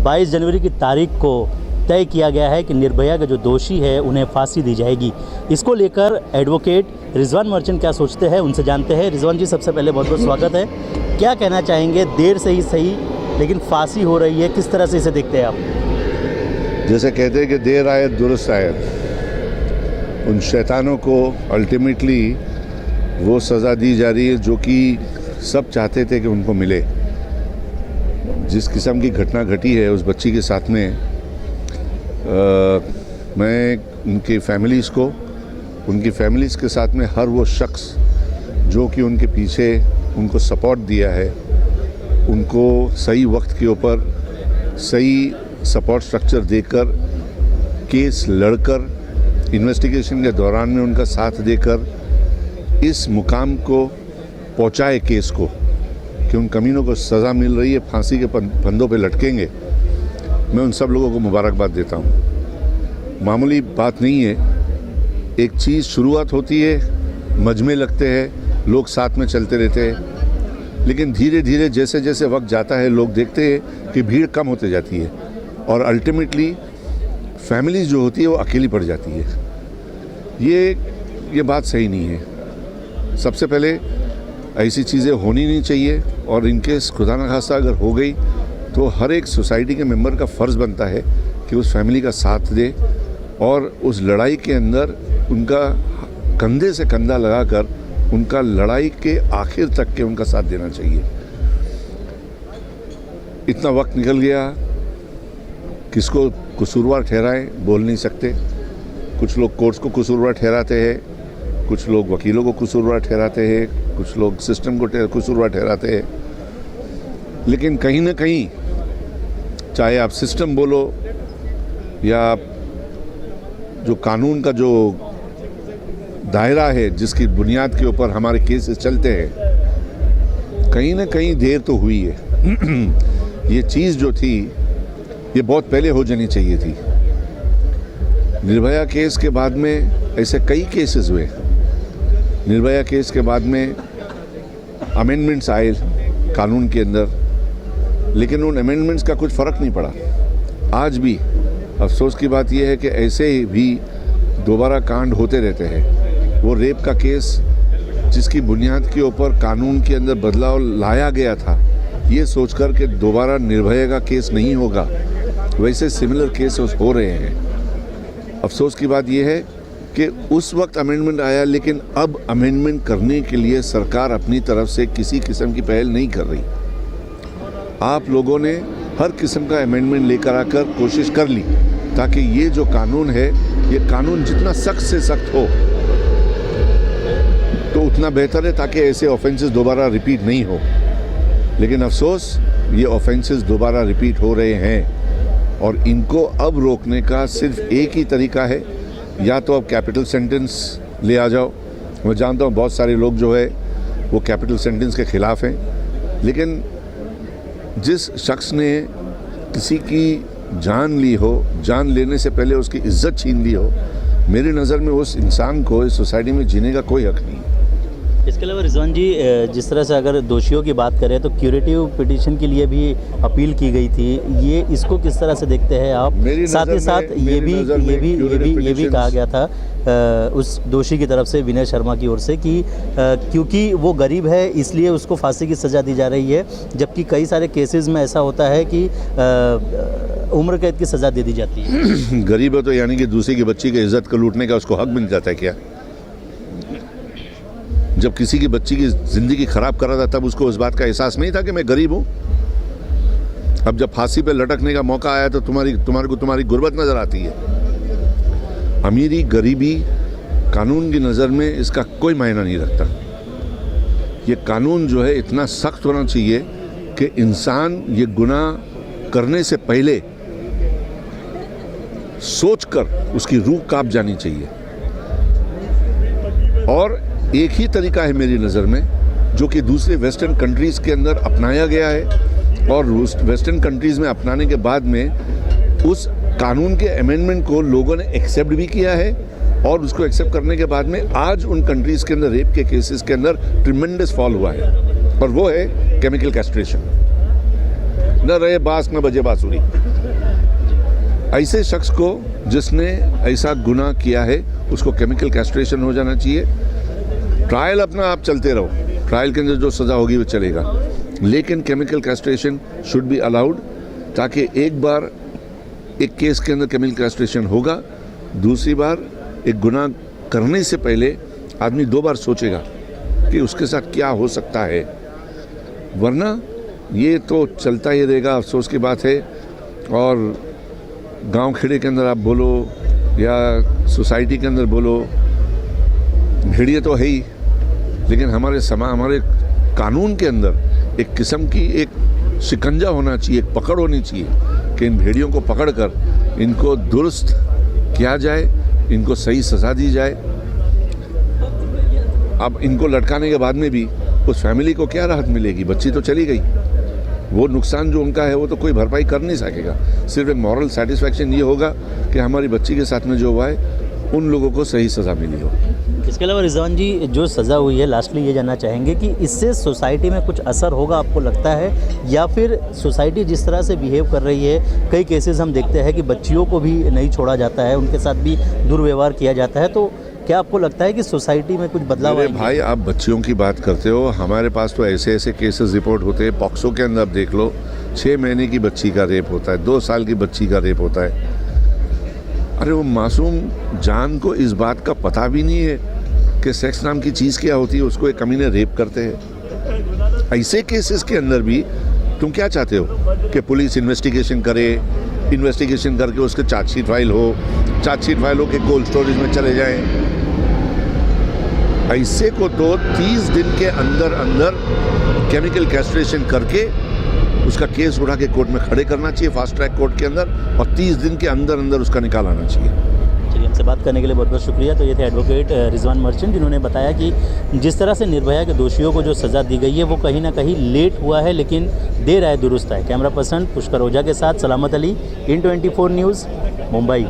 22 जनवरी की तारीख को तय किया गया है कि निर्भया के जो दोषी है उन्हें फांसी दी जाएगी। इसको लेकर एडवोकेट रिजवान मर्चेंट क्या सोचते हैं, उनसे जानते हैं। रिजवान जी, सबसे पहले बहुत बहुत स्वागत है। क्या कहना चाहेंगे, देर से ही सही लेकिन फांसी हो रही है, किस तरह से इसे देखते हैं आप? जैसे कहते हैं कि देर आए दुरुस्त आए, उन शैतानों को अल्टीमेटली वो सज़ा दी जा रही है जो कि सब चाहते थे कि उनको मिले। जिस किस्म की घटना घटी है उस बच्ची के साथ में, मैं उनकी फैमिलीज़ के साथ में हर वो शख्स जो कि उनके पीछे उनको सपोर्ट दिया है, उनको सही वक्त के ऊपर सही सपोर्ट स्ट्रक्चर देकर, केस लड़कर, इन्वेस्टिगेशन के दौरान में उनका साथ देकर इस मुकाम को पहुंचाए केस को कि उन कमीनों को सज़ा मिल रही है, फांसी के फंदों पे लटकेंगे। मैं उन सब लोगों को मुबारकबाद देता हूँ। मामूली बात नहीं है। एक चीज़ शुरुआत होती है, मजमे लगते हैं, लोग साथ में चलते रहते हैं, लेकिन धीरे धीरे जैसे जैसे वक्त जाता है लोग देखते हैं कि भीड़ कम होते जाती है और अल्टीमेटली फैमिलीज जो होती है वो अकेली पड़ जाती है। ये बात सही नहीं है। सबसे पहले ऐसी चीज़ें होनी नहीं चाहिए, और इनकेस खुदा न खास्ता अगर हो गई तो हर एक सोसाइटी के मेंबर का फ़र्ज़ बनता है कि उस फैमिली का साथ दे और उस लड़ाई के अंदर उनका कंधे से कंधा लगाकर उनका लड़ाई के आखिर तक के उनका साथ देना चाहिए। इतना वक्त निकल गया, किसको कसूरवार ठहराएं बोल नहीं सकते। कुछ लोग कोर्ट्स को कसूरवार ठहराते हैं, कुछ लोग वकीलों को कसूरवार ठहराते हैं, कुछ लोग सिस्टम को कसूरवार ठहराते हैं, लेकिन कहीं ना कहीं चाहे आप सिस्टम बोलो या आप जो कानून का जो दायरा है जिसकी बुनियाद के ऊपर हमारे केसेस चलते हैं, कहीं ना कहीं देर तो हुई है। ये चीज़ जो थी ये बहुत पहले हो जानी चाहिए थी। निर्भया केस के बाद में ऐसे कई केसेस हुए। निर्भया केस के बाद में अमेंडमेंट्स आए कानून के अंदर, लेकिन उन अमेंडमेंट्स का कुछ फ़र्क नहीं पड़ा। आज भी अफसोस की बात यह है कि ऐसे ही भी दोबारा कांड होते रहते हैं। वो रेप का केस जिसकी बुनियाद के ऊपर कानून के अंदर बदलाव लाया गया था, ये सोचकर कि दोबारा निर्भया का केस नहीं होगा, वैसे सिमिलर केसेस हो रहे हैं। अफसोस की बात यह है कि उस वक्त अमेंडमेंट आया, लेकिन अब अमेंडमेंट करने के लिए सरकार अपनी तरफ से किसी किस्म की पहल नहीं कर रही। आप लोगों ने हर किस्म का अमेंडमेंट लेकर आकर कोशिश कर ली ताकि ये जो कानून है, ये कानून जितना सख्त से सख्त हो तो उतना बेहतर है, ताकि ऐसे ऑफेंसेस दोबारा रिपीट नहीं हो। लेकिन अफसोस ये ऑफेंसेस दोबारा रिपीट हो रहे हैं, और इनको अब रोकने का सिर्फ एक ही तरीका है, या तो अब कैपिटल सेंटेंस ले आ जाओ। मैं जानता हूँ बहुत सारे लोग जो है वो कैपिटल सेंटेंस के ख़िलाफ़ हैं, लेकिन जिस शख्स ने किसी की जान ली हो, जान लेने से पहले उसकी इज्जत छीन ली हो, मेरी नज़र में उस इंसान को इस सोसाइटी में जीने का कोई हक नहीं है। इसके अलावा रिजवान जी, जिस तरह से अगर दोषियों की बात करें तो क्यूरेटिव पिटीशन के लिए भी अपील की गई थी, ये इसको किस तरह से देखते हैं आप? साथ ही साथ ये भी कहा गया था उस दोषी की तरफ से, विनय शर्मा की ओर से, कि क्योंकि वो गरीब है इसलिए उसको फांसी की सज़ा दी जा रही है, जबकि कई सारे केसेस में ऐसा होता है कि उम्र कैद की सज़ा दे दी जाती है। गरीब है तो यानी कि दूसरे की बच्ची की इज्जत को लूटने का उसको हक मिल जाता है क्या? जब किसी की बच्ची की ज़िंदगी ख़राब कर रहा था तब उसको इस बात का एहसास नहीं था कि मैं गरीब हूँ। अब जब फांसी पे लटकने का मौका आया तो तुम्हारे को तुम्हारी गुर्बत नज़र आती है। अमीरी गरीबी कानून की नज़र में इसका कोई मायना नहीं रखता। ये कानून जो है इतना सख्त होना चाहिए कि इंसान ये गुनाह करने से पहले सोचकर उसकी रूह कांप जानी चाहिए। और एक ही तरीका है मेरी नज़र में, जो कि दूसरे वेस्टर्न कंट्रीज़ के अंदर अपनाया गया है, और वेस्टर्न कंट्रीज़ में अपनाने के बाद में उस कानून के अमेंडमेंट को लोगों ने एक्सेप्ट भी किया है, और उसको एक्सेप्ट करने के बाद में आज उन कंट्रीज़ के अंदर रेप के केसेस के अंदर ट्रिमेंडस फॉल हुआ है, और वो है केमिकल कैस्ट्रेशन। न रहे बांस न बजे बांसुरी। ऐसे शख्स को जिसने ऐसा गुनाह किया है उसको केमिकल कैस्ट्रेशन हो जाना चाहिए। ट्रायल अपना आप चलते रहो, ट्रायल के अंदर जो सज़ा होगी वो चलेगा, लेकिन chemical castration should be allowed, ताकि एक बार एक केस के अंदर केमिकल कैस्ट्रेशन होगा, दूसरी बार एक गुनाह करने से पहले आदमी 2 बार सोचेगा कि उसके साथ क्या हो सकता है, वरना ये तो चलता ही रहेगा। अफसोस की बात है। और गांव खेड़े के अंदर आप बोलो या सोसाइटी के अंदर बोलो, भेड़िए तो है ही, लेकिन हमारे कानून के अंदर एक किस्म की एक शिकंजा होना चाहिए, एक पकड़ होनी चाहिए कि इन भेड़ियों को पकड़कर इनको दुरुस्त किया जाए, इनको सही सज़ा दी जाए। अब इनको लटकाने के बाद में भी उस फैमिली को क्या राहत मिलेगी? बच्ची तो चली गई, वो नुकसान जो उनका है वो तो कोई भरपाई कर नहीं सकेगा। सिर्फ एक मॉरल सेटिस्फैक्शन ये होगा कि हमारी बच्ची के साथ में जो हुआ है उन लोगों को सही सज़ा मिली हो। इसके अलावा रिजवान जी, जो सज़ा हुई है, लास्टली ये जानना चाहेंगे कि इससे सोसाइटी में कुछ असर होगा आपको लगता है, या फिर सोसाइटी जिस तरह से बिहेव कर रही है, कई केसेस हम देखते हैं कि बच्चियों को भी नहीं छोड़ा जाता है, उनके साथ भी दुर्व्यवहार किया जाता है, तो क्या आपको लगता है कि सोसाइटी में कुछ बदलाव आएगा? भाई, आप बच्चियों की बात करते हो, हमारे पास तो ऐसे ऐसे केसेस रिपोर्ट होते हैं। पॉक्सो के अंदर आप देख लो, 6 महीने की बच्ची का रेप होता है, 2 साल की बच्ची का रेप होता है। अरे वो मासूम जान को इस बात का पता भी नहीं है कि सेक्स नाम की चीज़ क्या होती है, उसको एक कमीने रेप करते हैं। ऐसे केसेस के अंदर भी तुम क्या चाहते हो कि पुलिस इन्वेस्टिगेशन करे, इन्वेस्टिगेशन करके उसके चार्जशीट फाइल हो, चार्जशीट फाइल हो के कोल्ड स्टोरेज में चले जाएं। ऐसे को तो 30 दिन के अंदर अंदर केमिकल कैस्ट्रेशन करके उसका केस उठा के कोर्ट में खड़े करना चाहिए, फास्ट ट्रैक कोर्ट के अंदर, और 30 दिन के अंदर अंदर उसका निकाल आना चाहिए। चलिए, हमसे बात करने के लिए बहुत बहुत शुक्रिया। तो ये थे एडवोकेट रिजवान मर्चेंट, जिन्होंने बताया कि जिस तरह से निर्भया के दोषियों को जो सज़ा दी गई है वो कहीं ना कहीं लेट हुआ है, लेकिन देर आए दुरुस्त है। कैमरा पर्सन पुष्कर ओझा के साथ सलामत अली, IN24 न्यूज़, मुंबई।